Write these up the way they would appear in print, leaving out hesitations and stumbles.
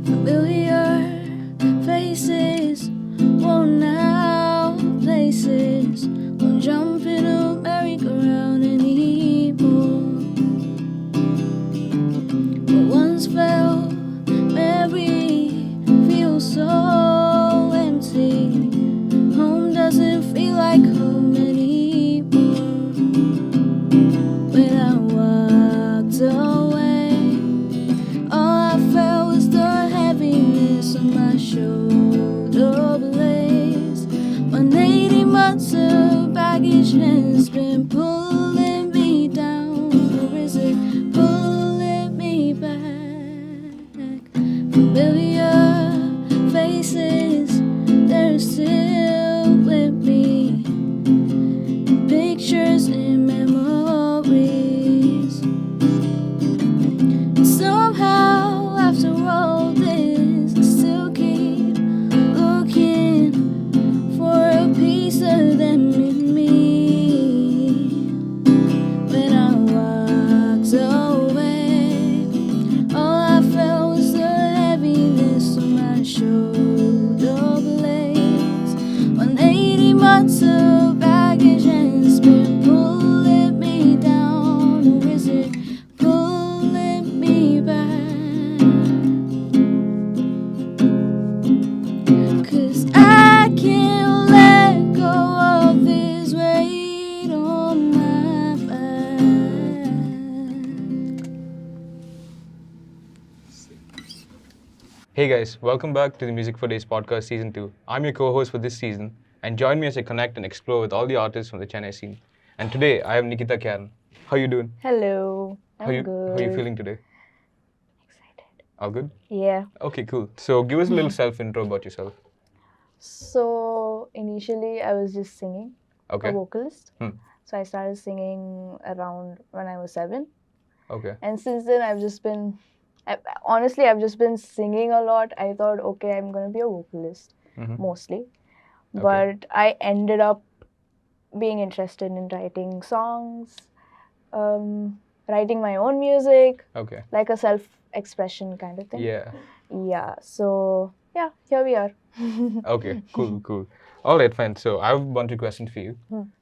Familiar faces, worn out places, won't jump in a merry-go-round anymore. What once felt merry feels so empty. Home doesn't feel like home anymore. When I walked away, all I felt was the heaviness on my shoulder blades. 180 months of baggage has been pulling me down, or is it pulling me back? Familiar faces, they're still with me. Pictures and memories. Somehow, after all this, I still keep looking for a piece of them in me. When I walked away, all I felt was the heaviness on my shoulder blades. 180 months of baggage has been pulling me down, or is it pulling me back? 'Cause I can't let go of this weight on my back. Hey guys, welcome back to the Music for Days podcast season 2. I'm your co-host for this season, and join me as I connect and explore with all the artists from the Chennai scene. And today I have Nikita Karen. How you doing? Hello, I'm How good. you feeling today? Excited. All good? Yeah. Okay, cool. So give us a little self-intro about yourself. So initially I was just singing, Okay. a vocalist. Hmm. So I started singing around when I was 7. Okay. And since then I've just been singing a lot. I thought, okay, I'm going to be a vocalist mostly. Okay. But I ended up being interested in writing songs, writing my own music, Okay. like a self-expression kind of thing. Yeah. Yeah, so yeah, here we are. Okay, cool. All right, fine. So I have a bunch of questions for you.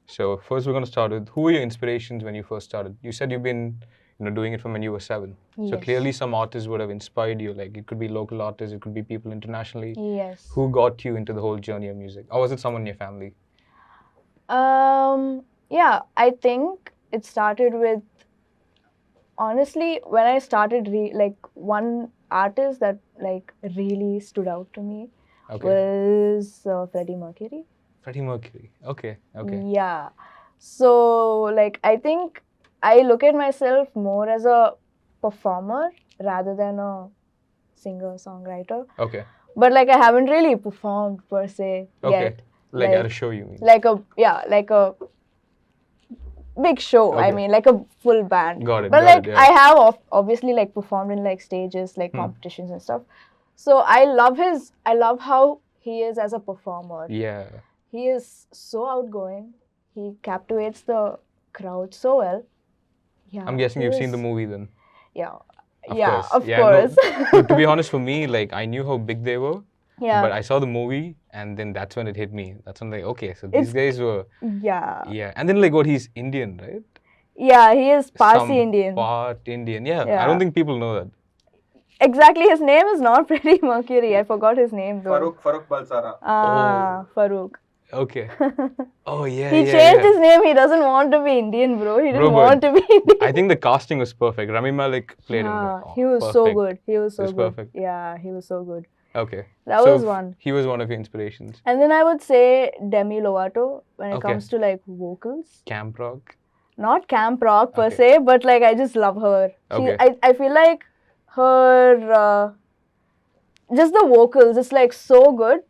So first we're going to start with, who were your inspirations when you first started? You said you've been doing it from when you were 7. So Yes. clearly some artists would have inspired you. Like it could be local artists, it could be people internationally. Yes. Who got you into the whole journey of music? Or was it someone in your family? Yeah, I think it started with, honestly, when I started, one artist that like really stood out to me was Freddie Mercury. Freddie Mercury. Okay. Yeah. So, like, I think I look at myself more as a performer rather than a singer-songwriter. Okay. But, like, I haven't really performed per se yet. Like at a show, you mean? Like a big show. I Okay. mean, like a full band. Got it. But got it, yeah. I have obviously like performed in like stages, like competitions and stuff. So I love how he is as a performer. Yeah. He is so outgoing. He captivates the crowd so well. Yeah. I'm guessing you've seen the movie then. Yeah. Of Of course. No, to be honest, for me, like I knew how big they were. Yeah. But I saw the movie, and then that's when it hit me. That's when like, okay, so these guys were. Yeah. Yeah, and then like what, he's Indian, right? Yeah, he is Parsi Some Indian. Part Indian. Yeah, Yeah. I don't think people know that. Exactly, his name is not Freddie Mercury. I forgot his name though. Farooq Balsara. Farouk. Okay. Oh yeah. He changed his name. He doesn't want to be Indian, bro. He didn't want to be Indian. I think the casting was perfect. Rami Malek played him. Oh, he was so good. He was so It was good. perfect. Yeah, he was so good. Okay. That was one. He was one of your inspirations. And then I would say Demi Lovato when it Okay. comes to like vocals. Camp rock. Not camp rock per Okay. se, but like I just love her. Okay. I feel like her, just the vocals, it's like so good.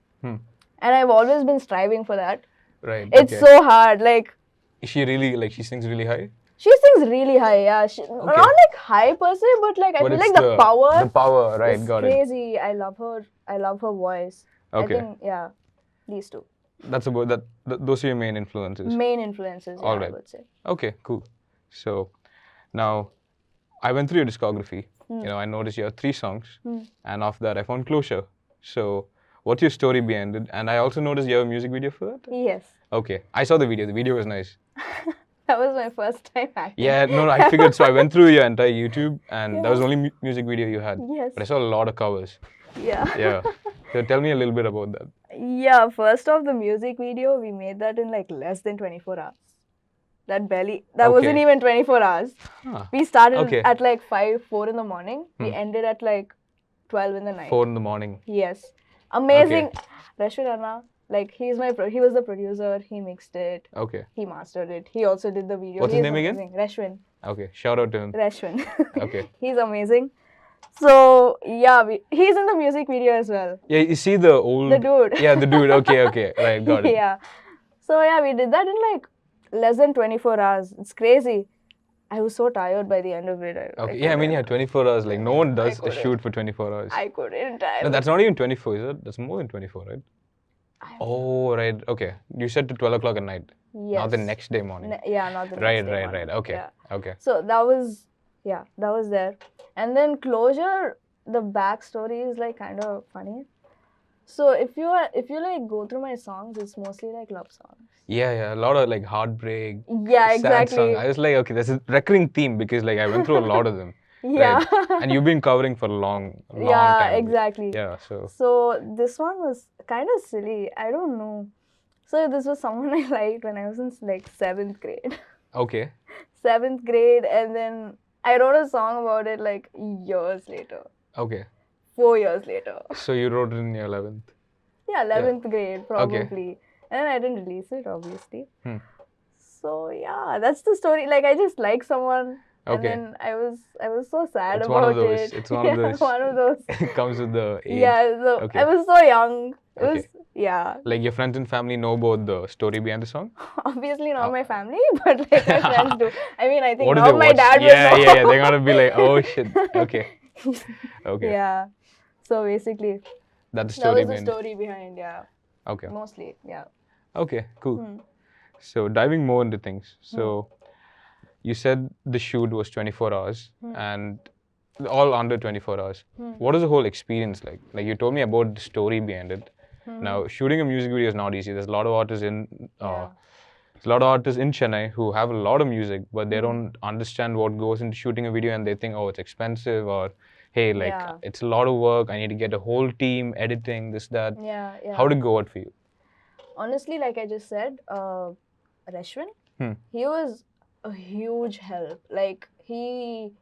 And I've always been striving for that. Right. It's so hard. Like, Is she really like she sings really high? she sings really high, yeah. Not like high per se, but like I But feel it's like the power. The power, right? is Got crazy. I love her. I love her voice. Okay. I think, yeah, these two. That's about that. Those are your main influences. Main influences, yeah, All right. I would say. Okay, cool. So, Now, I went through your discography. I noticed you have 3 songs, and after that, I found closure. So, what's your story behind it? And I also noticed you have a music video for that. Yes. Okay, I saw the video. The video was nice. That was my first time acting. Yeah, no, I figured. So I went through your entire YouTube, and that was the only music video you had. Yes. But I saw a lot of covers. Yeah. Yeah. So tell me a little bit about that. Yeah, first off, the music video, we made that in like less than 24 hours. That wasn't even 24 hours. Huh. We started at like 4 in the morning. We ended at like 12 in the night. 4 in the morning. Yes. Amazing. Rashid Anna, like he was the producer, he mixed it. Okay. He mastered it. He also did the video. What's his name again? Rashwin. Okay, shout out to him. Rashwin. Okay. He's amazing. So, yeah, he's in the music video as well. Yeah, you see the old... The dude. Yeah, the dude. Okay. Right, got it. Yeah. So, yeah, we did that in like less than 24 hours. It's crazy. I was so tired by the end of it. I mean, 24 hours. Like, no one does a shoot for 24 hours. I couldn't. No, that's not even 24, is it? That's more than 24, right? Oh, right. Okay. You said to 12 o'clock at night. Yes. Not the next day morning. Not the next day morning. Right. Okay. Yeah. Okay. So, that was there. And then Closure, the backstory is like kind of funny. So if you like go through my songs, it's mostly like love songs. Yeah, a lot of like heartbreak. Yeah, sad exactly. Songs. I was like, okay, there's a recurring theme because like I went through a lot of them. Yeah. Right? And you've been covering for a long time. Yeah, exactly. Yeah, So this one was kind of silly. I don't know. So this was someone I liked when I was in like 7th grade. Okay. 7th grade, and then I wrote a song about it like years later. Okay. 4 years later. So you wrote it in your 11th? Yeah, 11th grade probably. Okay. And then I didn't release it, obviously. So yeah, that's the story. Like I just like someone, and then I was so sad it's about one of those. it. It's one of those. One of those. It comes with the age. Yeah, so I was so young. It was Like your friends and family know about the story behind the song? Obviously not my family, but like my friends do. I mean, I think what now my dad will know. Yeah. They're gonna be like, oh shit. Okay. Yeah. So basically, that's the that story was the story behind. Yeah. Okay. Mostly, yeah. Okay, cool. So diving more into things. So you said the shoot was 24 hours and all under 24 hours. What is the whole experience like? Like you told me about the story behind it. Now, shooting a music video is not easy. There's a lot of artists in Chennai who have a lot of music, but they don't understand what goes into shooting a video, and they think, oh, it's expensive, or hey, like it's a lot of work. I need to get a whole team, editing, this, that. Yeah. How did it go out for you? Honestly, like I just said, Rashwin, he was a huge help. Like he's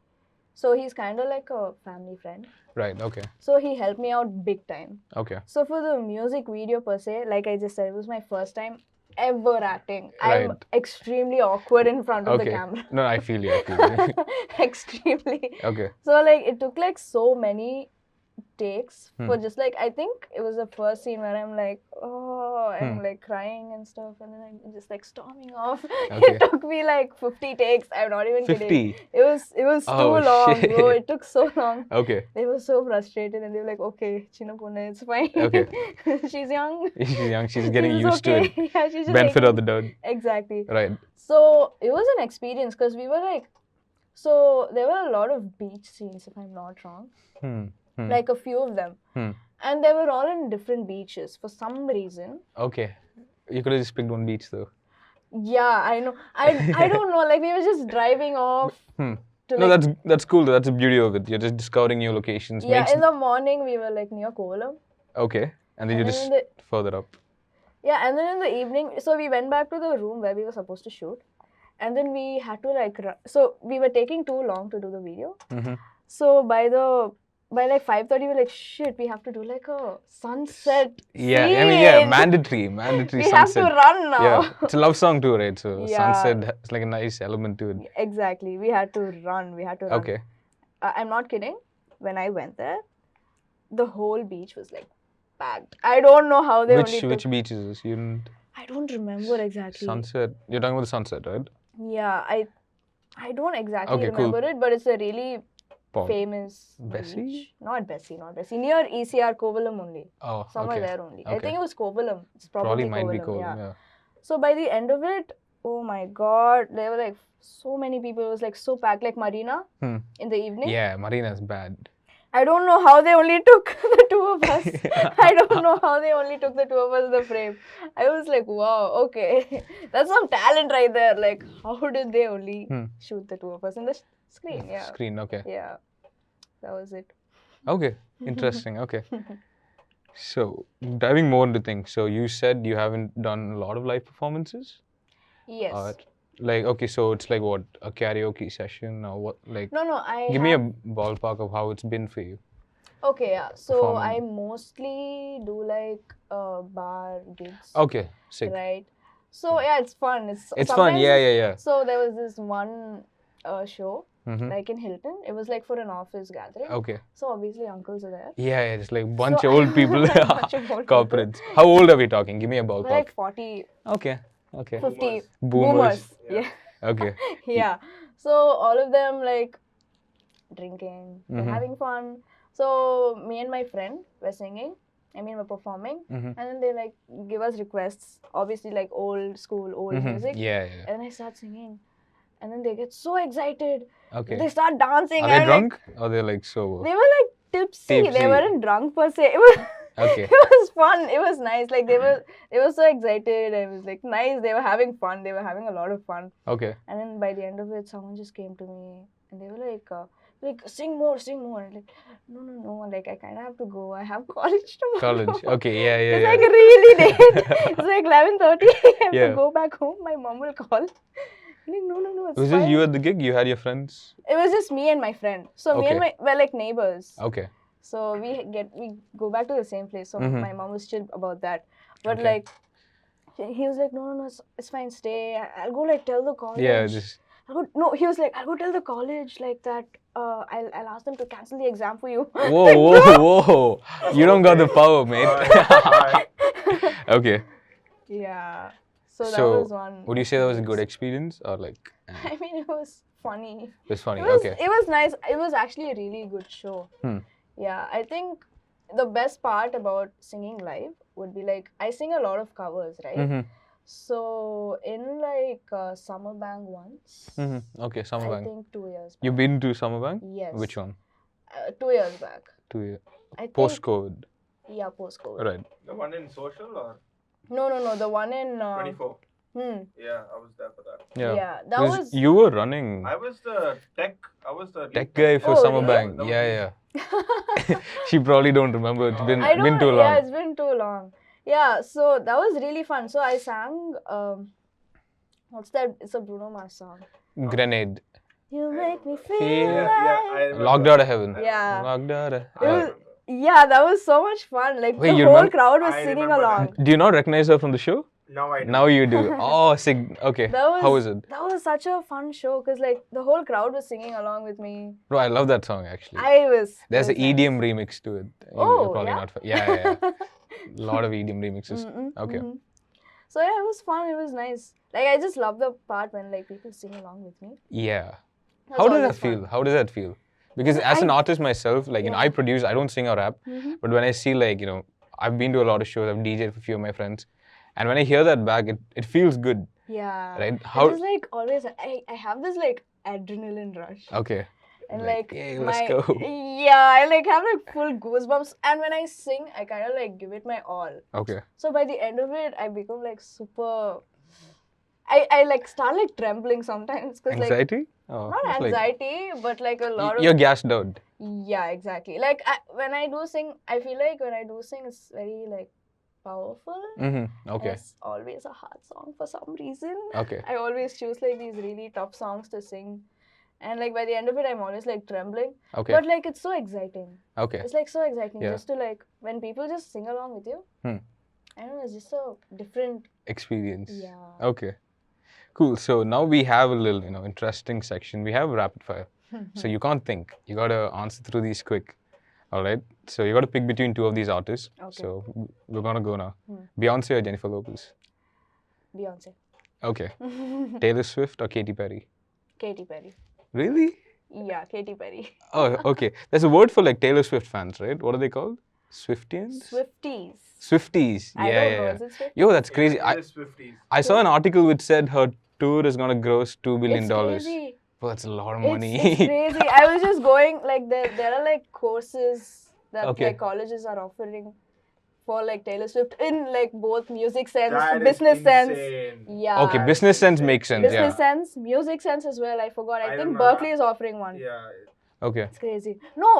kind of like a family friend. Right, okay. So he helped me out big time. Okay. So for the music video per se, like I just said, it was my first time ever acting. Right. I'm extremely awkward in front of the camera. No, I feel you. Extremely. Okay. So like it took like so many takes for just like, I think it was the first scene where I'm like, I'm like crying and stuff, and then I'm just like storming off. Okay. It took me like 50 takes. I'm not even 50? kidding. It was too long, shit. bro. It took so long. Okay. They were so frustrated, and they were like, okay, Chinna Punna, it's fine. Okay. She's young. She's young. She's getting used to it. Yeah, she's just Benefit of the doubt. Exactly. Right. So it was an experience because we were like, so there were a lot of beach scenes, if I'm not wrong. Like a few of them. And they were all in different beaches for some reason. Okay. You could have just picked one beach though. Yeah, I know. I don't know. Like we were just driving off. No, that's cool. That's the beauty of it. You're just discovering new locations. Yeah, in the morning we were like near Kovalam. Okay. And then you just further up. Yeah, and then in the evening, so we went back to the room where we were supposed to shoot. And then we had to like, so we were taking too long to do the video. So by like 5:30, we were like, shit, we have to do like a sunset Yeah, scene. I mean, yeah, mandatory we sunset. have to run now. Yeah, it's a love song too, right? So Yeah. sunset is like a nice element to it. Exactly. We had to run. Okay. I'm not kidding. When I went there, the whole beach was like packed. I don't know how they Which beach is this? You didn't... I don't remember exactly. Sunset. You're talking about the sunset, right? Yeah, I don't exactly Okay, remember it, but it's a really famous Bessie? beach. Not Bessie. Near ECR Kovalam only. Somewhere okay. there only. Okay. I think it was Kovalam. It's Probably probably might be Kovalam. Kovalam, yeah. So by the end of it, Oh my God, there were like so many people. It was like so packed, like Marina in the evening. Yeah, Marina's bad. I don't know how they only took the two of us. I don't know how they only took the two of us in the frame. I was like, wow, okay. That's some talent right there. Like, how did they only shoot the two of us in the screen? Yeah. Screen, okay. Yeah. That was it. Okay, interesting, okay. So, diving more into things. So, you said you haven't done a lot of live performances? Yes. Like, okay, so it's like what? A karaoke session or what? Like, No, give me a ballpark of how it's been for you. Okay, yeah. So, I mostly do like bar gigs. Okay, sick. Right. So, yeah, it's fun. It's fun, yeah. So, there was this one show. Like in Hilton, it was like for an office gathering. Okay. So obviously uncles are there. Yeah, just like bunch of old people, corporates. How old are we talking? Give me a ballpark. Like 40. Okay. 50. Boomers. Yeah. Okay. Yeah. So all of them like drinking, they're having fun. So me and my friend were singing. We're performing, and then they like give us requests. Obviously, like old school, old music. Yeah. And then I start singing, and then they get so excited. Okay. They start dancing. Are they drunk or they're like sober? They were like tipsy. They weren't drunk per se. It was okay. It was fun. It was nice. Like they were so excited. It was like nice. They were having fun. They were having a lot of fun. Okay. And then by the end of it, someone just came to me and they were like sing more. And like no. Like I kind of have to go. I have college tomorrow. College. Okay. Yeah. It's like really late. It's like 11:30. I have to go back home. My mom will call. Like, no, it's was fine. Just you at the gig? You had your friends? It was just me and my friend. So me and we're like neighbors. Okay. So we go back to the same place. So my mom was chill about that. But like, he was like, no, it's fine, stay. I'll go like tell the college. Yeah, he was like, I'll go tell the college like that. I'll ask them to cancel the exam for you. Whoa. You don't got the power, mate. Okay. Yeah. So that was one. Would you say that was a good experience or like? It was funny. It was funny. It was nice. It was actually a really good show. Yeah, I think the best part about singing live would be like I sing a lot of covers, right? So in like Summer Bang once. Okay, Summer Bang. I think 2 years back. You've been to Summer Bang? Yes. Which one? 2 years back. 2 years. Post-COVID. Yeah, post-COVID. Right. The one in Social or? No. The one in 24. Yeah, I was there for that. Yeah, that was. You were running. I was the tech guy for Summer really? Bang. Yeah. She probably don't remember. It's been too long. Yeah, it's been too long. Yeah, so that was really fun. So I sang. What's that? It's a Bruno Mars song. Grenade. You make me feel like. Locked out of heaven. Yeah. Locked out of. Yeah, that was so much fun. Like Wait, the whole crowd was singing along. Do you not recognize her from the show? Now I do. Now you do. Oh, sick. Okay. How was it? That was such a fun show because like the whole crowd was singing along with me. Bro, I love that song actually. There's an EDM remix to it. Oh, probably yeah? not. Yeah. A lot of EDM remixes. Okay. So yeah, it was fun. It was nice. Like I just love the part when like people sing along with me. Yeah. How does that feel? How does that feel? Because as an artist myself, like I produce, I don't sing or rap. But when I see like I've been to a lot of shows. I've DJed for a few of my friends. And when I hear that back, it feels good. Yeah. Right? It's like always, I have this like adrenaline rush. Okay. And like hey, let's go. Yeah, I like have like full goosebumps. And when I sing, I kind of like give it my all. Okay. So by the end of it, I become like super. I like start like trembling sometimes. Anxiety? Not anxiety, but like a lot of. You're gassed out. Yeah, exactly. Like when I do sing, I feel like when I do sing, it's very like powerful. Okay. It's always a hard song for some reason. Okay. I always choose like these really tough songs to sing. And like by the end of it, I'm always like trembling. Okay. But like it's so exciting. Okay. It's like so exciting Yeah. just to like, when people just sing along with you. I don't know, it's just a different experience. Yeah. Okay. Cool. So now we have a little, interesting section. We have rapid fire. So you can't think. You got to answer through these quick. All right. So you got to pick between two of these artists. Okay. So we're going to go now. Beyonce or Jennifer Lopez? Beyonce. Okay. Taylor Swift or Katy Perry? Katy Perry. Really? Yeah, Katy Perry. Oh, okay. There's a word for like Taylor Swift fans, right? What are they called? Swiftians? Swifties. Swifties. I don't know. Is it Swifties? Yo, that's crazy. It is Swifties. I saw an article which said her tour is gonna gross $2 billion. It's crazy. Well, that's a lot of money. It's crazy. I was just going like there are like courses that Okay. like colleges are offering for like Taylor Swift in like both music sense, That is business sense. insane. Yeah. Okay, business sense makes sense. Business Yeah. sense, music sense as well. I forgot. I I think don't know. Berkeley is offering one. Yeah. Okay. It's crazy. No,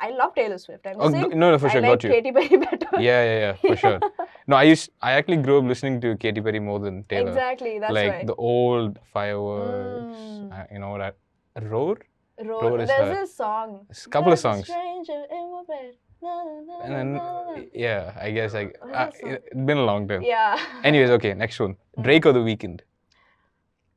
I love Taylor Swift. I'm just saying. No, for sure, I like got you. Katy Perry better. Yeah, for sure. No, I actually grew up listening to Katy Perry more than Taylor. Exactly, that's like why. the old Fireworks, you know that Roar. Roar is There's her. this song. It's a couple of There's a songs. stranger in my bed. Na, na, na, And then na, na. yeah, I guess What's that song? it's been a long time. Yeah. Anyways, okay, next one. Drake or The Weeknd?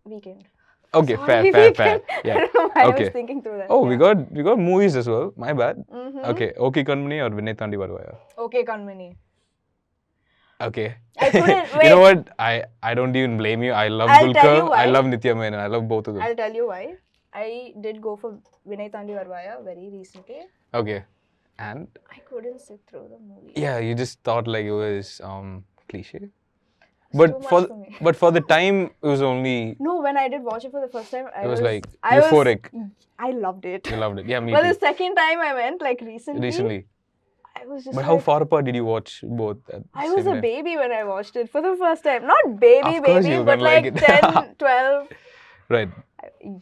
Weekend. Okay, Sorry, fair. Weekend. Yeah. I don't know why I Okay. was thinking through that. Oh, yeah. we got movies as well. My bad. Mhm. Okay, Okay Kanmani or Vinay Thandi Varvaya? Okay, Kanmani. Okay. I couldn't You know wait. what? I don't even blame you. I love I'll tell you Dulquer. why. I love Nitya Menon. I love both of them. I'll tell you why. I did go for Vinay Thandi Varvaya very recently. Okay. And I couldn't sit through the movie. yeah, you just thought like it was cliche. It's But too for much for me. but for the time it was only No, when I did watch it for the first time, it was like I was- euphoric. I loved it. You loved it. Yeah, me But the too. second time I went, like recently, I was just But like, how far apart did you watch both? At I the was same a time? baby when I watched it for the first time. Not baby, Of course baby, you but wouldn't like like it. 10, 12. Right.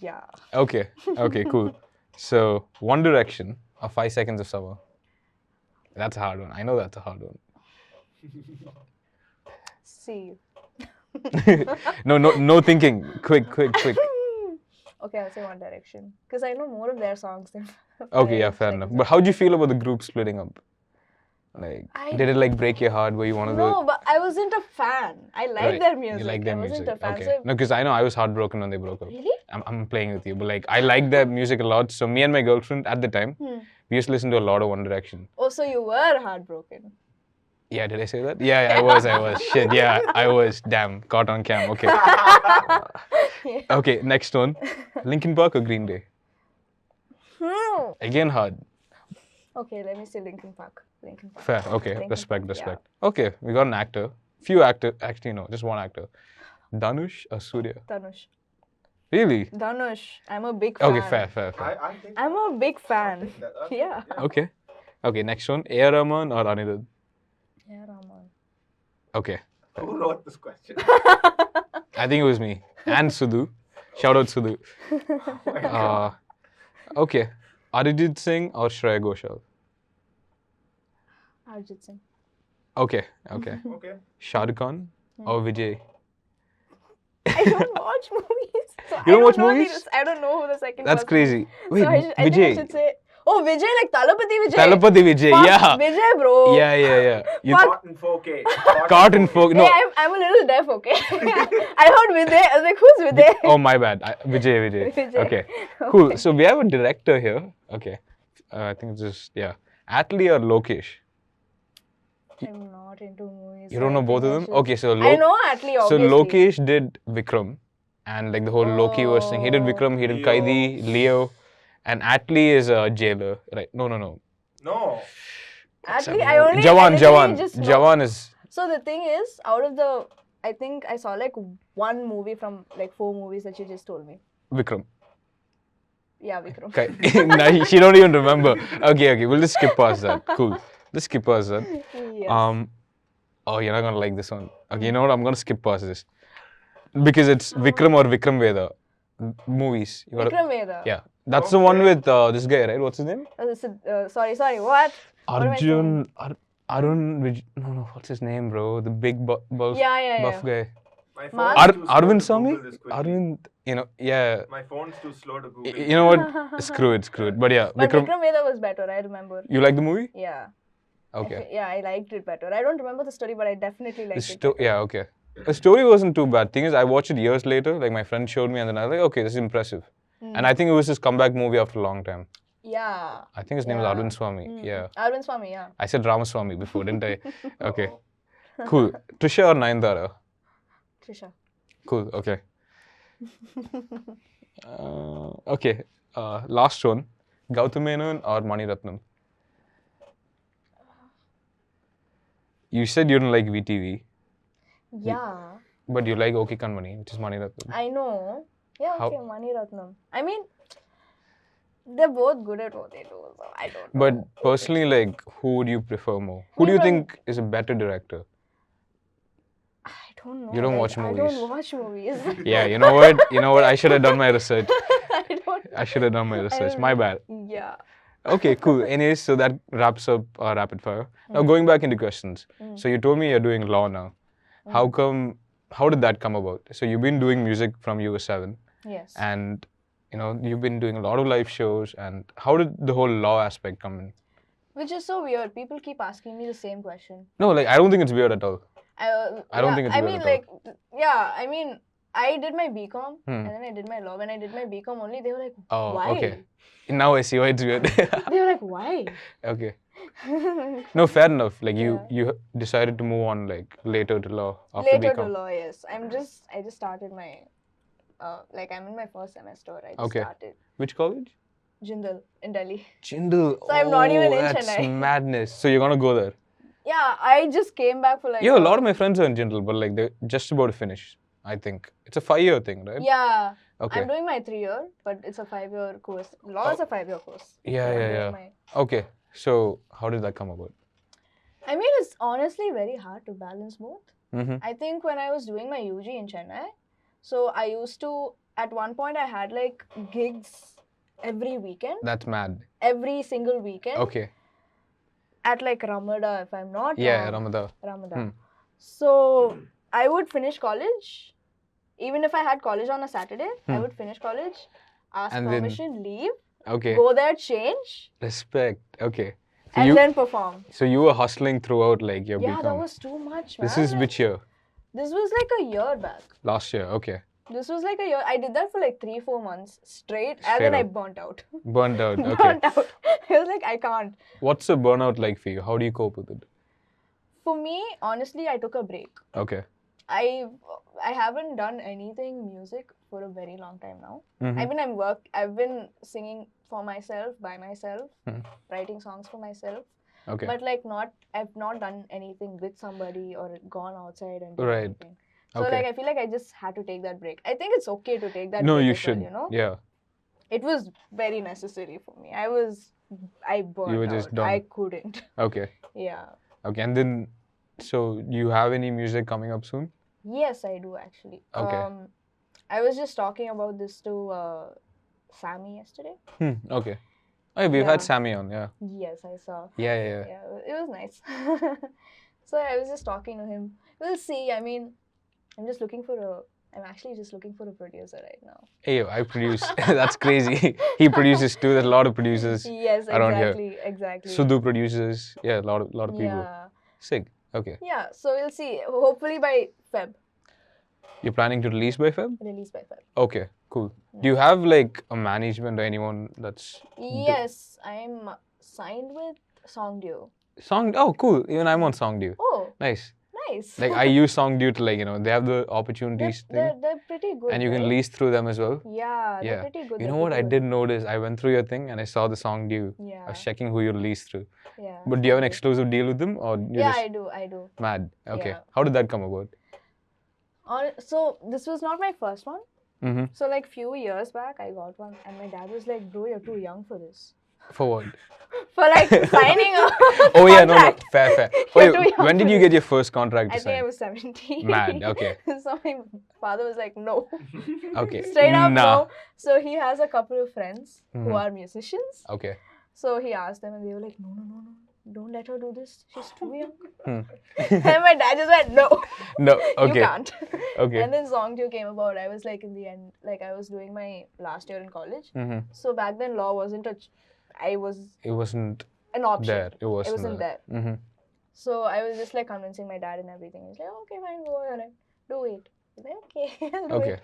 Yeah. Okay. Okay. Cool. So One Direction or 5 Seconds of Summer. That's a hard one. I know that's a hard one. See. No thinking. Quick. Okay, I'll say One Direction. Because I know more of their songs than Okay, yeah, Five fair Seconds enough. of But how do you feel about the group splitting up? Like, I- did it like break your heart? Were you one of the? No, but I wasn't a fan. I liked Right, their music. You like their I music? wasn't a fan. Okay. So No, because I know I was heartbroken when they broke up. really? I'm playing with you, but like I like their music a lot. So me and my girlfriend at the time, we used to listen to a lot of One Direction. Oh, so you were heartbroken. Yeah, did I say that? Yeah, I was. Shit, yeah, I was. Damn, caught on cam. Okay. Okay, next one. Linkin Park or Green Day? Again, hard. Okay, let me say Linkin Park. Linkin Park. Fair. Okay, Linkin respect. Park, Okay, we got an actor. Few actor. Actually, no, just one actor. Dhanush or Surya? Dhanush. Really? Dhanush. I'm a big fan. Okay, fair. I think I'm a big fan. think that. Yeah. Okay. Okay, next one. A.R. Rahman or Anirudh? Yeah, Rahman. Okay. Who wrote this question? I think it was me. And Sudhu. Shout out Sudhu. Oh my God. Okay. Arijit Singh or Shreya Ghoshal? Arjit Singh. Okay. Okay. Shah Rukh Khan or Vijay? I don't watch movies. So You don't watch know movies? I don't know who the second That's person crazy. is. Wait, So I think I Vijay. should say, oh, Vijay, like Talapati Vijay. Talapati Vijay, Fuck, yeah. Vijay, bro. Yeah. You Fuck. Caught in 4K. caught in folk. No. Hey, I'm a little deaf, okay? I heard Vijay. I was like, who's Vijay? Oh, my bad. Vijay. Vijay. Okay. Cool. So we have a director here. Okay. I think it's just, yeah. Atlee or Lokesh? I'm not into movies. You don't know both of them? Okay, so I know Atlee, So obviously. Lokesh did Vikram. And like the whole Loki verse thing. He did Vikram, he did Leo. Kaidi, Leo. And Atlee is a jailer. Right. No. No. Atlee, I only Jawan. just know. Jawan is... So the thing is, out of the, I think I saw like one movie from like 4 movies that you just told me. Vikram. Yeah, Vikram. Okay. Nah, she don't even remember. Okay. We'll just skip past that. Cool. Let's skip past that. Yes. Oh, you're not gonna like this one. Okay, you know what? I'm gonna skip past this. Because it's Vikram or Vikram Veda. Movies. You gotta- Vikram Veda. Yeah. That's the one with this guy, right? What's his name? Sorry, what? What am I Arjun. Arun. No. What's his name, bro? The big buff Yeah. guy. My Mar- phone is too slow Arvind to Swami? Google this quickly. Arvind. Yeah. My phone's too slow to Google. You know what? Screw it. But yeah, But Vikram. Vikram Veda was better, I remember. You like the movie? Yeah. Okay. Yeah, I liked it better. I don't remember the story, but I definitely liked it. Yeah, okay. The story wasn't too bad. Thing is, I watched it years later. Like my friend showed me, and then I was like, okay, this is impressive. And I think it was his comeback movie after a long time. Yeah. I think his name is Yeah. Arvind Swami. Yeah. Arvind Swami, yeah. I said Ramaswamy before, didn't I? Okay. Oh. Cool. Trisha or Nayanthara? Trisha. Cool. Okay. Okay. Last one. Gautam Menon or Mani Ratnam? You said you don't like VTV. Yeah. But you like Okay Kanmani, which is Mani Ratnam. I know. Yeah, How- okay, Mani Ratnam. I mean, they're both good at what they do, so I don't know. But personally, like, who would you prefer more? Who do you think is a better director? I don't know. You don't like, watch I movies. don't watch movies. Yeah, you know what? You know what? I should have done my research. I don't. I should have done my research. don't My know. bad. Yeah. Okay, cool. Anyways, so that wraps up our rapid fire. Now going back into questions. So you told me you're doing law now. How did that come about? So you've been doing music from you were 7. Yes. And you've been doing a lot of live shows. And how did the whole law aspect come in? Which is so weird. People keep asking me the same question. No, like I don't think it's weird at all. I don't think it's I weird mean, at all. like, yeah, I mean, I did my BCom and then I did my law. When I did my BCom only, they were like, Oh, why? okay. Now I see why it's weird. They were like, why? Okay. No, fair enough. Like you decided to move on like later to law after Later BCom. to law, yes. I just started my, like I'm in my first semester. I just Okay. started Which college? Jindal in Delhi. Jindal. So I'm not even in That's Chennai. madness. So you're gonna go there? Yeah, I just came back for like. Yeah, a lot of my friends are in Jindal, but like they're just about to finish. I think it's a 5-year thing, right? Yeah. Okay. I'm doing my 3-year, but it's a 5-year course. Law is a 5-year course. Yeah, So I'm yeah, doing yeah. my- Okay. So how did that come about? I mean, it's honestly very hard to balance both. Mm-hmm. I think when I was doing my UG in Chennai, so I used to, at one point I had like gigs every weekend, That's mad. every single weekend Okay. at like Ramada, if I'm not Yeah, wrong. Ramada. Ramada. So I would finish college, even if I had college on a Saturday, I would finish college, ask And then- permission, leave, Okay. go there, change, Respect. Okay. So and then perform. So you were hustling throughout like your Yeah, BCom. that was too much, man. This is which year? This was like a year back. Last year. Okay. This was like a year. I did that for like 3-4 months straight, and then I up. burnt out. Burnt out. Okay. Burnt out. I was like, I can't. What's a burnout like for you? How do you cope with it? For me, honestly, I took a break. Okay. I haven't done anything music for a very long time now. Mhm. I mean, I've been singing for myself, by myself, writing songs for myself. Okay. But like I've not done anything with somebody or gone outside and done Right. anything. So Okay. like I feel like I just had to take that break. I think it's okay to take that No, break you as well, should. you know? Yeah. It was very necessary for me. I burned You were out. just done. I couldn't. Okay. Yeah. Okay. And then, so you have any music coming up soon? Yes, I do actually. Okay. I was just talking about this to Sammy yesterday. Okay. Oh, we've Yeah. had Sammy on. Yeah. Yes, I saw. Yeah. Yeah. Yeah, it was nice. So I was just talking to him. We'll see. I mean, I'm actually just looking for a producer right now. Hey, I produce. That's crazy. He produces too. There's a lot of producers. Yes, around here. exactly. Sudhu produces. Yeah, a lot of people. Yeah. Sick. Okay. Yeah, so we'll see. Hopefully by Feb. You're planning to release by Feb? Release by Feb. Okay, cool. Do you have like a management or anyone that's Yes, I'm signed with Songduo. Song? Oh, cool. Even I'm on Songduo. Oh, Nice. nice. Like I use Songduo to like they have the opportunities thing, they're pretty good. and you can right? lease through them as well. Yeah, Yeah. they're pretty good. You know they're what? I pretty did notice. I went through your thing and I saw the Songduo. Yeah. I was checking who you lease through. Yeah. But do you have an okay. exclusive deal with them, or you're Yeah, just I do. mad? Okay. Yeah. How did that come about? So this was not my first one. Mm-hmm. So like few years back, I got one, and my dad was like, "Bro, you're too young for this." For what? For like signing a Oh yeah, no, contract. fair. You're Wait, too young when did for you this. get your first contract to I think I sign? was 17. Mad, okay. So my father was like, "No." Okay. Straight up Nah. no. So he has a couple of friends who are musicians. Okay. So he asked them, and they were like, "No, don't let her do this. She's too young." Hmm. And my dad just went, "No, No. Okay. you can't." Okay. And then Songduo came about. I was like in the end, like I was doing my last year in college. Mm-hmm. So back then, law wasn't It wasn't an option. there. It wasn't there. Mm-hmm. So I was just like convincing my dad and everything. He's like, "Okay, fine, go ahead, do it." I was like, "Okay, I'll do Okay. it."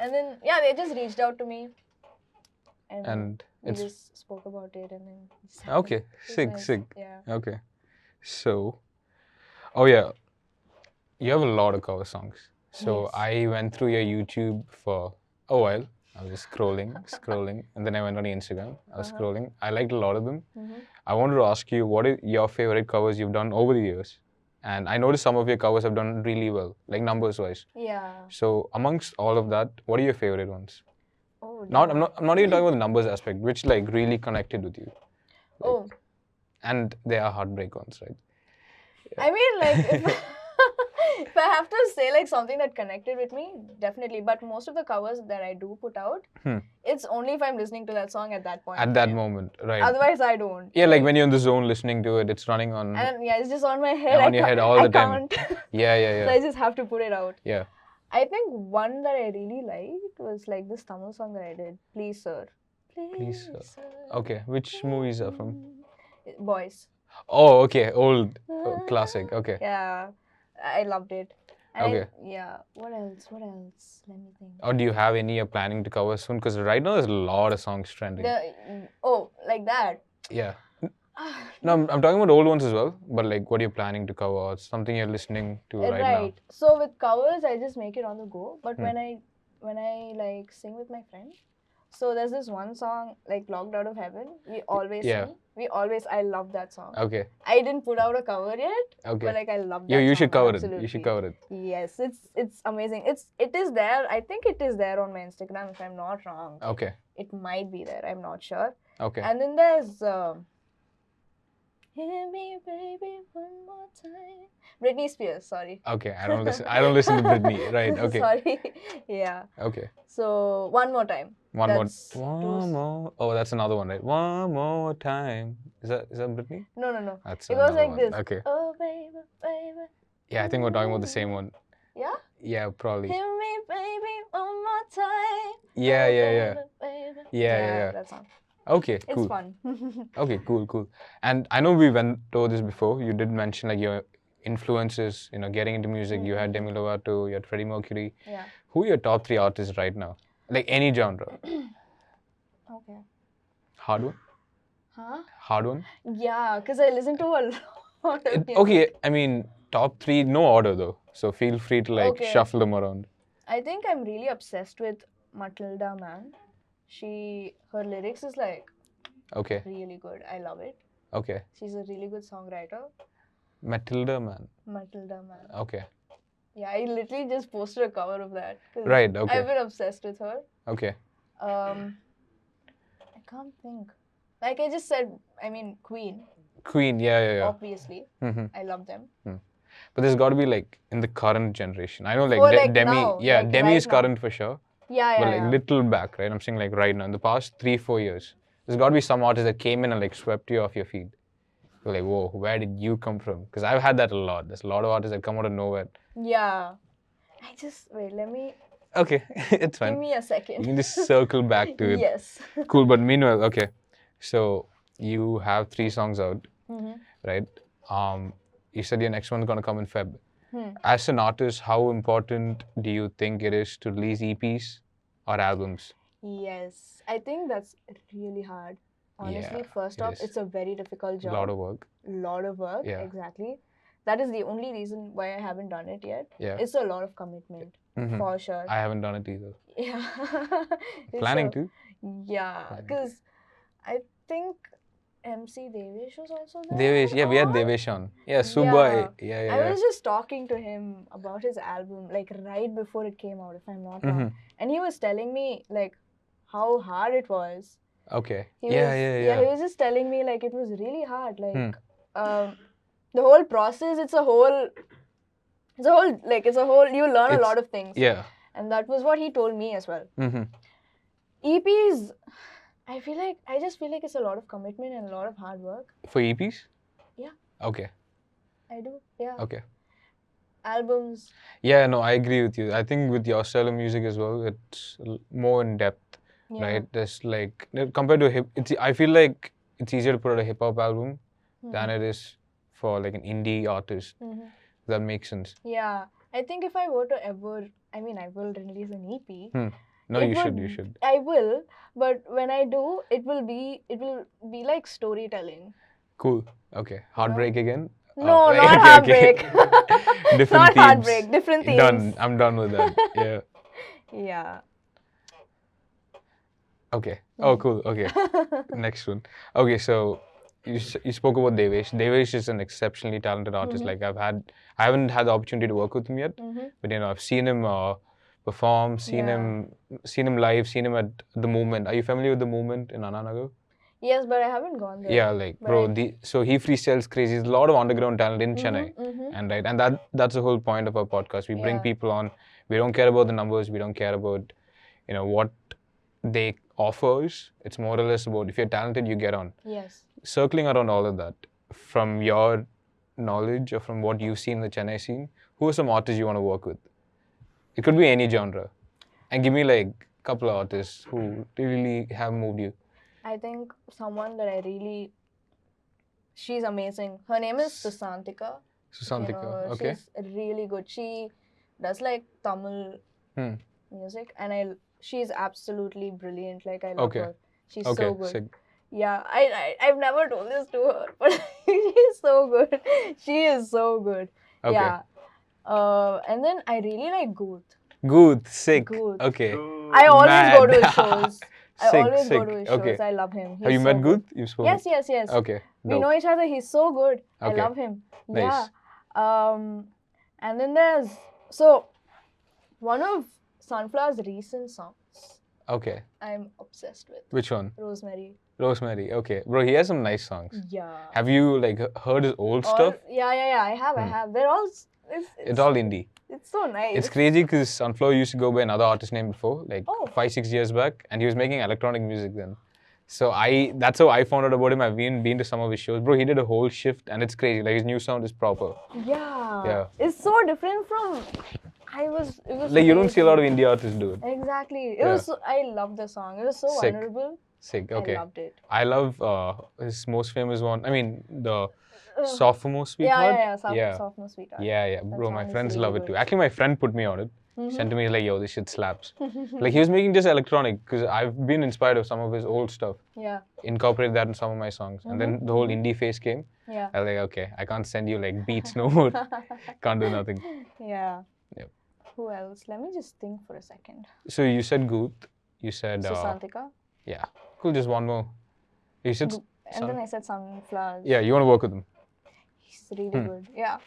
And then they just reached out to me, And we it's just spoke about it, and then it just okay. happened. It was Sick. nice. Yeah. Okay. So, oh yeah, you have a lot of cover songs. So Yes. I went through your YouTube for a while. I was just scrolling, and then I went on Instagram. I was scrolling. I liked a lot of them. Mhm. I wanted to ask you, what are your favorite covers you've done over the years, And I noticed some of your covers have done really well, like numbers-wise. Yeah. So amongst all of that, what are your favorite ones? Oh, I'm not even talking about the numbers aspect, which like really connected with you. Oh. And they are heartbreak ones, right? I mean, like, if I have to say like something that connected with me, definitely. But most of the covers that I do put out, it's only if I'm listening to that song at that point. At that moment, right? Otherwise, I don't. Yeah, like when you're in the zone listening to it, it's running on. And yeah, it's just on my head. On your head all the time. Can't. Yeah. So I just have to put it out. Yeah. I think one that I really liked was like this Tamil song that I did, Please Sir. Please Sir. Okay, which movies are from? Boys. Oh, okay, old classic. Okay. Yeah, I loved it. And okay. What else? Let me think. Or do you have any you're planning to cover soon? Because right now there's a lot of songs trending. Like that? Yeah. No, I'm talking about old ones as well. But like, what are you planning to cover? Or something you're listening to right now? Right. So with covers, I just make it on the go. But when I like sing with my friends, so there's this one song like Locked Out of Heaven. We always sing. I love that song. Okay. I didn't put out a cover yet. Okay. But like I love that you song. Should cover absolutely. it. You should cover it. Yes, it's amazing. It is there. I think it is there on my Instagram if I'm not wrong. Okay. It might be there. I'm not sure. Okay. And then there's Hear me, baby, one more time. Britney Spears, sorry. Okay, I don't listen to Britney. Right, okay. Sorry. Yeah. Okay. So, one more time. One more. Oh, that's another one, right? One more time. Is that Britney? No. That's it was like one. this. Okay. Oh, baby, baby. Yeah, I think we're talking about the same one. Yeah? Yeah, probably. Hear me, baby, one more time. Yeah. Baby. Yeah. That song. Okay, cool. It's fun. Okay, cool. And I know we went over this before. You did mention like your influences, getting into music. You had Demi Lovato, you had Freddie Mercury. Yeah. Who are your top 3 artists right now? Like any genre. Okay. Hard one? Huh? Hard one? Yeah, because I listen to a lot of Okay, I mean, top 3, no order though. So feel free to shuffle them around. I think I'm really obsessed with Matilda Man. Her lyrics is like really good. I love it. Okay. She's a really good songwriter. Matilda Man. Okay. Yeah, I literally just posted a cover of that. Right, okay. I've been obsessed with her. Okay. I can't think. Like I just said, I mean, Queen. Queen, yeah. Obviously. I love them. But there's got to be like in the current generation. I know like Demi, now, Demi right is current for sure. Yeah. But like little back, right? I'm saying like right now, in the past 3-4 years, there's got to be some artist that came in and like swept you off your feet. You're like, whoa, where did you come from? Because I've had that a lot. There's a lot of artists that come out of nowhere. Yeah. Let me... Okay, it's fine. Give me a second. You can just circle back to it. Yes. Cool, but meanwhile, okay. So you have 3 songs out, right? You said your next one's going to come in Feb. As an artist, how important do you think it is to release EPs or albums? Yes, I think that's really hard. Honestly, first off, it's a very difficult job. A lot of work. Yeah. Exactly. That is the only reason why I haven't done it yet. Yeah. It's a lot of commitment, for sure. I haven't done it either. Yeah. Planning to? Yeah, because I think MC Devesh was also there. Devesh, yeah, we had Devesh on. Yeah, Subha. Yeah. I was just talking to him about his album, like right before it came out, if I'm not wrong. And he was telling me, like, how hard it was. Okay. He was just telling me, like, it was really hard. Like, the whole process, it's a whole, you learn a lot of things. Yeah. And that was what he told me as well. EPs, I just feel like it's a lot of commitment and a lot of hard work. For EPs? Yeah. Okay. I do, yeah. Okay. Albums. Yeah, no, I agree with you. I think with your style of music as well, it's more in depth, right? There's like, compared to I feel like it's easier to put out a hip hop album than it is for like an indie artist. That makes sense. Yeah. I think if I were to ever, I will release an EP. No, you should. I will, but when I do, it will be like storytelling. Cool. Okay. Heartbreak again? No, not heartbreak. Different not themes. Heartbreak, different themes. Done. I'm done with that. Yeah. Yeah. Okay. Oh, cool. Okay. Next one. Okay, so you spoke about Devesh. Devesh is an exceptionally talented artist. Like I haven't had the opportunity to work with him yet, but I've seen him perform, seen him live, seen him at the Movement. Are you familiar with the Movement in Ananagar? Yes, but I haven't gone there. Yeah, like so he freestyles crazy. There's a lot of underground talent in Chennai, and that's the whole point of our podcast. We bring people on. We don't care about the numbers. We don't care about what they offers. It's more or less about if you're talented, you get on. Yes. Circling around all of that, from your knowledge or from what you've seen in the Chennai scene, who are some artists you want to work with? It could be any genre, and give me like a couple of artists who really have moved you. I think someone that she's amazing. Her name is Susantika. Okay. She's really good. She does like Tamil music, and she's absolutely brilliant. Like I love her. She's so good. Sick. Yeah, I've never told this to her, but she's so good. She is so good. Okay. Yeah. And then I really like Gooth. Gooth, sick. Gooth. Okay. I always go to his shows. I always go to his shows. I love him. Have you met Gooth? You've spoken? Yes. Okay. We know each other. He's so good. I love him. Nice. Yeah. And then there's one of Sunflower's recent songs. Okay. I'm obsessed with. Which one? Rosemary. Okay. Bro, he has some nice songs. Yeah. Have you heard his old stuff? Yeah. I have. They're all... It's all indie. It's so nice. It's crazy because Sunflower used to go by another artist name before, 5-6 years back, and he was making electronic music then. So that's how I found out about him. I've been to some of his shows. Bro, he did a whole shift and it's crazy. Like his new sound is proper. Yeah. It's so different from... It was like you don't see a lot of indie artists do it. Exactly. I loved the song. It was so vulnerable. Sick. Okay. I loved it. I love his most famous one. I mean, the Sophomore Sweetheart. Sophomore Sweetheart. Yeah. Bro, my friends love it too. Actually, my friend put me on it. Sent to me like, yo, this shit slaps. Like he was making just electronic because I've been inspired of some of his old stuff. Yeah. Incorporated that in some of my songs. And then the whole indie phase came. Yeah. I was like, okay, I can't send you like beats no more. Can't do nothing. Yeah. Yep. Who else? Let me just think for a second. So you said Gooth. You said... Susantika. Yeah. Cool, just one more. You said... And then I said Sunflowers. Yeah, you want to work with him? He's really good. Yeah.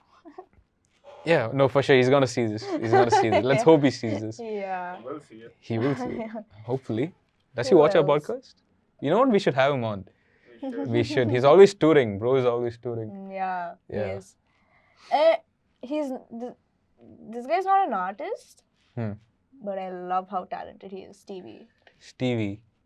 Yeah, no, for sure. He's going to see this. Let's hope he sees this. Yeah. He will see it. He will see it. Hopefully. Does he watch our podcast? You know what? We should have him on. We should. He's always touring. Bro is always touring. Yeah. He is. This guy's not an artist, but I love how talented he is. Stevie.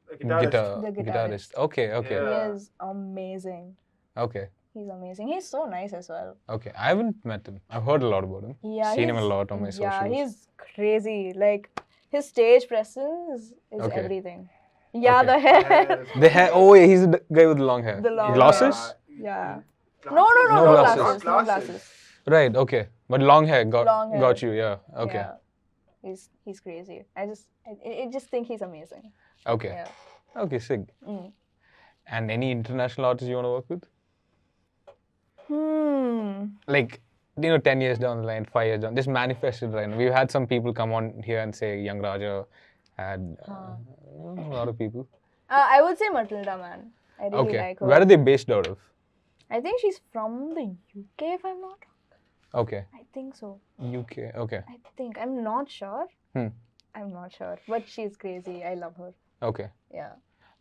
The guitarist. The guitarist. Okay. Yeah. He is amazing. Okay. He's amazing. He's so nice as well. Okay. I haven't met him. I've heard a lot about him. Yeah. Seen him a lot on my socials. Yeah, he's crazy. Like, his stage presence is everything. Yeah, the hair. The hair. Oh, yeah, he's the guy with the long hair. The long glasses? Yeah. Glasses. No glasses. No glasses. Right, okay. But long hair got you, yeah. Okay. Yeah. He's crazy. I just think he's amazing. Okay. Yeah. Okay, sick. And any international artists you want to work with? Like, 10 years down the line, 5 years down, just manifest it right now. We've had some people come on here and say Young Raja had a lot of people. I would say Matilda, man. I really like her. Where are they based out of? I think she's from the UK, if I'm not wrong. Okay. I think so. UK, okay. I think. I'm not sure. I'm not sure. But she's crazy. I love her. Okay. Yeah.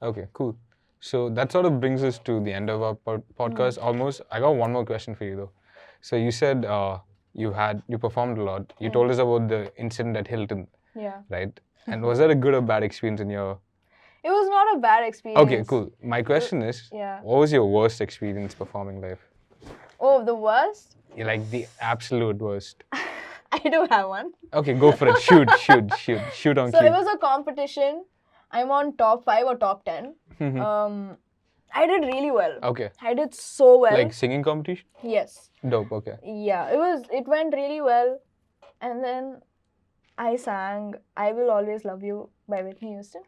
Okay, cool. So that sort of brings us to the end of our podcast almost. I got one more question for you though. So you said you performed a lot. You told us about the incident at Hilton. Yeah. Right? And was that a good or bad experience in your... It was not a bad experience. Okay, cool. My question is, what was your worst experience performing live? Oh, the worst? Like the absolute worst. I do have one. Okay, go for it. Shoot on cue. So it was a competition. I'm on top 5 or top 10. I did really well. Okay. I did so well. Like singing competition? Yes. Dope, okay. Yeah, it went really well. And then I sang I Will Always Love You by Whitney Houston.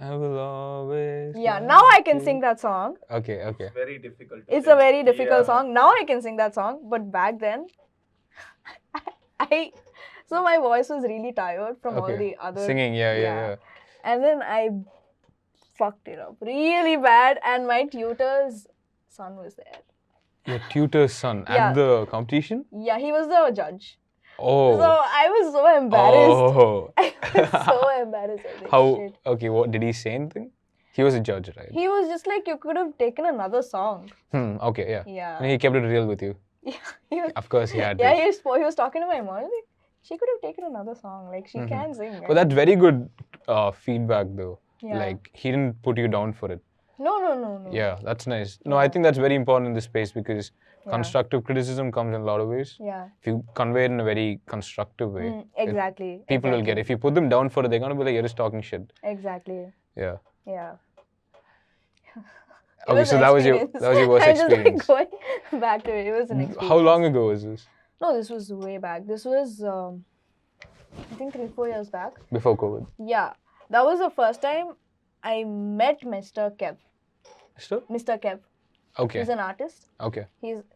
I will always... Yeah, now I can sing that song. Okay. It's very difficult. It's a very difficult song. Now I can sing that song. But back then, so my voice was really tired from all the other... Singing, yeah. And then I fucked it up really bad. And my tutors son was there. Your tutor's son Yeah. at the competition? Yeah, he was the judge. Oh. So I was so embarrassed. Oh. I was so embarrassed. I was like, How? shit. Okay, what did he say anything? He was a judge, right? He was just like, you could have taken another song. Okay, yeah. Yeah. And he kept it real with you. Yeah, he was, Of course, he had yeah, to. he was talking to my mom. Like, she could have taken another song. Like, she can sing. But that's very good feedback, though. Yeah. Like, he didn't put you down for it. No. Yeah, that's nice. No, I think that's very important in this space because constructive criticism comes in a lot of ways. Yeah. If you convey it in a very constructive way, Exactly. people will get it. If you put them down for it, they're going to be like, you're just talking shit. Exactly. Yeah. Yeah. Okay, so that was your worst I'm just experience. like going back to it. It was an experience. How long ago was this? No, this was way back. This was, I think 3-4 years back. Before COVID. Yeah. That was the first time I met Mr. Kev. Still? Mr. Kev. Okay. He's an artist. Okay.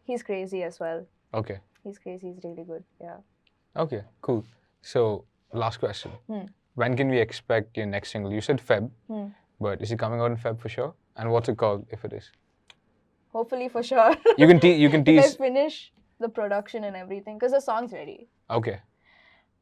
He's crazy as well. Okay. He's crazy. He's really good. Yeah. Okay, cool. So, last question. When can we expect your next single? You said Feb, but is it coming out in Feb for sure? And what's it called if it is? Hopefully for sure. You can tease. If I finish the production and everything, because the song's ready. Okay.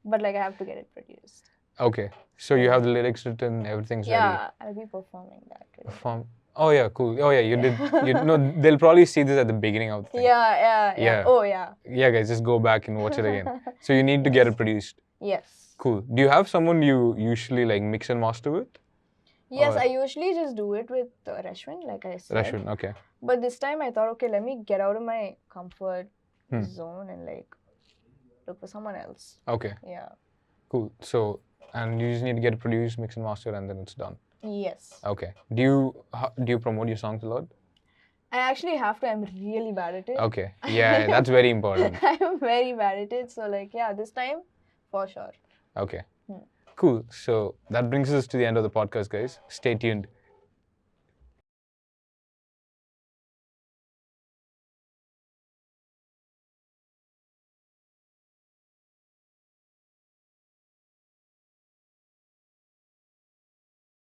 But like I have to get it produced. Okay. So you have the lyrics written, everything's ready. Yeah, I'll be performing that today. Oh yeah, cool. Oh yeah, you did. No, they'll probably see this at the beginning of the thing. Yeah. Oh yeah. Yeah, guys, just go back and watch it again. So you need to get it produced. Yes. Cool. Do you have someone you usually like mix and master with? Yes, I usually just do it with Rashwin, like I said. Rashwin, okay. But this time I thought, okay, let me get out of my comfort zone and like look for someone else. Okay. Yeah. Cool. So, and you just need to get it produced, mix and master, and then it's done. Yes. Okay. Do you promote your songs a lot? I actually have to. I'm really bad at it. Okay. Yeah, that's very important. I'm very bad at it. So like, yeah, this time, for sure. Okay. Cool. So that brings us to the end of the podcast, guys. Stay tuned.